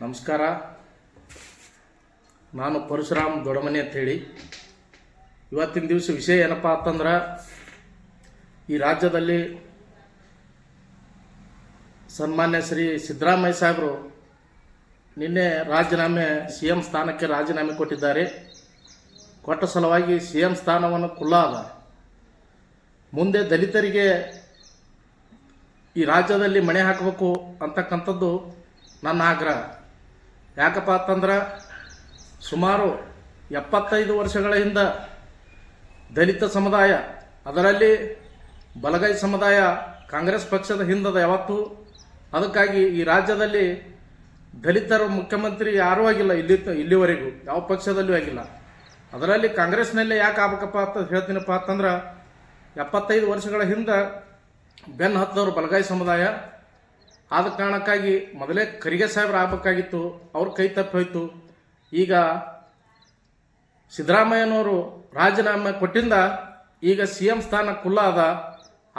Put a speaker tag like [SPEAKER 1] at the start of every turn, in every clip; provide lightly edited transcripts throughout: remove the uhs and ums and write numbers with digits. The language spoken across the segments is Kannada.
[SPEAKER 1] ನಮಸ್ಕಾರ. ನಾನು ಪರಶುರಾಮ್ ದೊಡ್ಡಮನೆ ಅಂಥೇಳಿ. ಇವತ್ತಿನ ದಿವಸ ವಿಷಯ ಏನಪ್ಪ ಅಂತಂದ್ರೆ, ಈ ರಾಜ್ಯದಲ್ಲಿ ಸನ್ಮಾನ್ಯ ಶ್ರೀ ಸಿದ್ದರಾಮಯ್ಯ ಸಾಹೇಬರು ನಿನ್ನೆ ಸಿ ಎಂ ಸ್ಥಾನಕ್ಕೆ ರಾಜೀನಾಮೆ ಕೊಟ್ಟಿದ್ದಾರೆ. ಕೊಟ್ಟ ಸಲುವಾಗಿ ಸಿ ಎಂ ಸ್ಥಾನವನ್ನು ಖುಲ್ಲಾದ. ಮುಂದೆ ದಲಿತರಿಗೆ ಈ ರಾಜ್ಯದಲ್ಲಿ ಮಣೆ ಹಾಕಬೇಕು ಅಂತಕ್ಕಂಥದ್ದು ನನ್ನ ಆಗ್ರಹ. ಯಾಕಪ್ಪ ಅಂತಂದ್ರೆ, ಸುಮಾರು 75 ವರ್ಷಗಳ ಹಿಂದೆ ದಲಿತ ಸಮುದಾಯ, ಅದರಲ್ಲಿ ಬಲಗೈ ಸಮುದಾಯ ಕಾಂಗ್ರೆಸ್ ಪಕ್ಷದ ಹಿಂದದ ಯಾವತ್ತು. ಅದಕ್ಕಾಗಿ ಈ ರಾಜ್ಯದಲ್ಲಿ ದಲಿತರ ಮುಖ್ಯಮಂತ್ರಿ ಯಾರೂ ಆಗಿಲ್ಲ ಇಲ್ಲಿವರೆಗೂ, ಯಾವ ಪಕ್ಷದಲ್ಲೂ ಆಗಿಲ್ಲ. ಅದರಲ್ಲಿ ಕಾಂಗ್ರೆಸ್ನಲ್ಲೇ ಯಾಕೆ ಆಗ್ಬೇಕಪ್ಪ ಅಂತ ಹೇಳ್ತೀನಪ್ಪ ಅಂತಂದ್ರೆ, 75 ವರ್ಷಗಳ ಹಿಂದೆ ಬೆನ್ನು ಹತ್ತದವರು ಬಲಗೈ ಸಮುದಾಯ. ಆದ ಕಾರಣಕ್ಕಾಗಿ ಮೊದಲೇ ಖರ್ಗೆ ಸಾಹೇಬ್ರು ಆಗಬೇಕಾಗಿತ್ತು, ಅವ್ರ ಕೈ ತಪ್ಪಿ ಹೋಯ್ತು. ಈಗ ಸಿದ್ದರಾಮಯ್ಯನವರು ರಾಜೀನಾಮೆ ಕೊಟ್ಟಿಂದ ಈಗ ಸಿ ಎಂ ಸ್ಥಾನ ಖುಲ್ಲಾದ.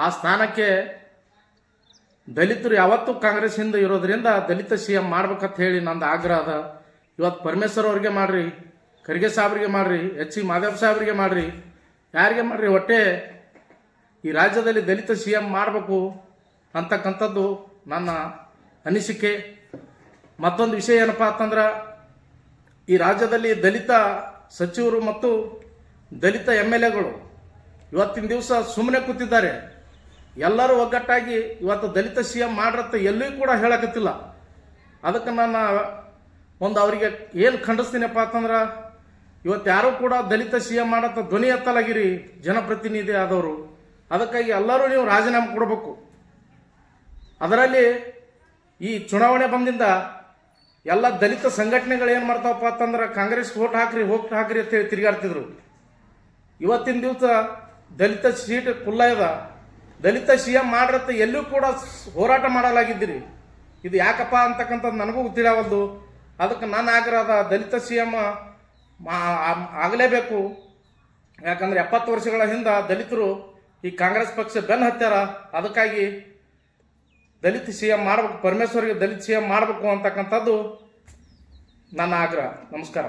[SPEAKER 1] ಆ ಸ್ಥಾನಕ್ಕೆ ದಲಿತರು ಯಾವತ್ತೂ ಕಾಂಗ್ರೆಸ್ ಹಿಂದೆ ಇರೋದ್ರಿಂದ ದಲಿತ ಸಿ ಎಂ ಮಾಡ್ಬೇಕಂತ ಹೇಳಿ ನಂದು ಆಗ್ರಹ ಅದ. ಇವತ್ತು ಪರಮೇಶ್ವರ್ ಅವ್ರಿಗೆ ಮಾಡ್ರಿ, ಖರ್ಗೆ ಸಾಹೇಬ್ರಿಗೆ ಮಾಡ್ರಿ, ಎಚ್ ಸಿ ಮಾದೇವ್ ಸಾಹೇಬ್ರಿಗೆ ಮಾಡ್ರಿ, ಯಾರಿಗೆ ಮಾಡ್ರಿ, ಒಟ್ಟೆ ಈ ರಾಜ್ಯದಲ್ಲಿ ದಲಿತ ಸಿ ಎಂ ಮಾಡಬೇಕು ಅಂತಕ್ಕಂಥದ್ದು ನನ್ನ ಅನಿಸಿಕೆ. ಮತ್ತೊಂದು ವಿಷಯ ಏನಪ್ಪ ಅಂತಂದ್ರೆ, ಈ ರಾಜ್ಯದಲ್ಲಿ ದಲಿತ ಸಚಿವರು ಮತ್ತು ದಲಿತ MLAಗಳು ಇವತ್ತಿನ ದಿವಸ ಸುಮ್ಮನೆ ಕೂತಿದ್ದಾರೆ. ಎಲ್ಲರೂ ಒಗ್ಗಟ್ಟಾಗಿ ಇವತ್ತು ದಲಿತ ಸಿ ಎಂ ಮಾಡ್ರತ್ತ ಎಲ್ಲೂ ಕೂಡ ಹೇಳಕತ್ತಿಲ್ಲ. ಅದಕ್ಕೆ ನಾನು ಅವರಿಗೆ ಏನು ಖಂಡಿಸ್ತೀನಪ್ಪ ಅಂತಂದ್ರೆ, ಇವತ್ತು ಯಾರೂ ಕೂಡ ದಲಿತ ಸಿ ಎಂ ಮಾಡತ್ತ ಧ್ವನಿ ಎತ್ತಲಾಗಿರಿ ಜನಪ್ರತಿನಿಧಿ ಆದವರು. ಅದಕ್ಕಾಗಿ ಎಲ್ಲರೂ ನೀವು ರಾಜೀನಾಮೆ ಕೊಡಬೇಕು. ಅದರಲ್ಲಿ ಈ ಚುನಾವಣೆ ಬಂದಿಂದ ಎಲ್ಲ ದಲಿತ ಸಂಘಟನೆಗಳು ಏನು ಮಾಡ್ತಾವಪ್ಪ ಅಂತಂದ್ರೆ, ಕಾಂಗ್ರೆಸ್ ಓಟ್ ಹಾಕ್ರಿ ಅಂತೇಳಿ ತಿರುಗಾಡ್ತಿದ್ರು. ಇವತ್ತಿನ ದಿವಸ ದಲಿತ ಸೀಟ್ ಖುಲ್ಲಾಯದ, ದಲಿತ ಸಿ ಎಂ ಮಾಡ್ರತ್ತ ಎಲ್ಲೂ ಕೂಡ ಹೋರಾಟ ಮಾಡಲಾಗಿದ್ದೀರಿ. ಇದು ಯಾಕಪ್ಪ ಅಂತಕ್ಕಂಥದ್ದು ನನಗೂ ಗೊತ್ತಿರವಲ್ದು. ಅದಕ್ಕೆ ನನ್ನ ಆಗ್ರಹದ ದಲಿತ ಸಿ ಎಂ ಆಗಲೇಬೇಕು. ಯಾಕಂದ್ರೆ 70 ವರ್ಷಗಳ ಹಿಂದೆ ದಲಿತರು ಈ ಕಾಂಗ್ರೆಸ್ ಪಕ್ಷ ಬೆನ್ನು ಹತ್ಯಾರ. ಅದಕ್ಕಾಗಿ ದಲಿತ ಸಿ ಎಂ ಮಾಡಬೇಕು, ಪರಮೇಶ್ವರ್ಗೆ ದಲಿತ ಸಿ ಎಂ ಮಾಡಬೇಕು ಅಂತಕ್ಕಂಥದ್ದು ನನ್ನ ಆಗ್ರಹ. ನಮಸ್ಕಾರ.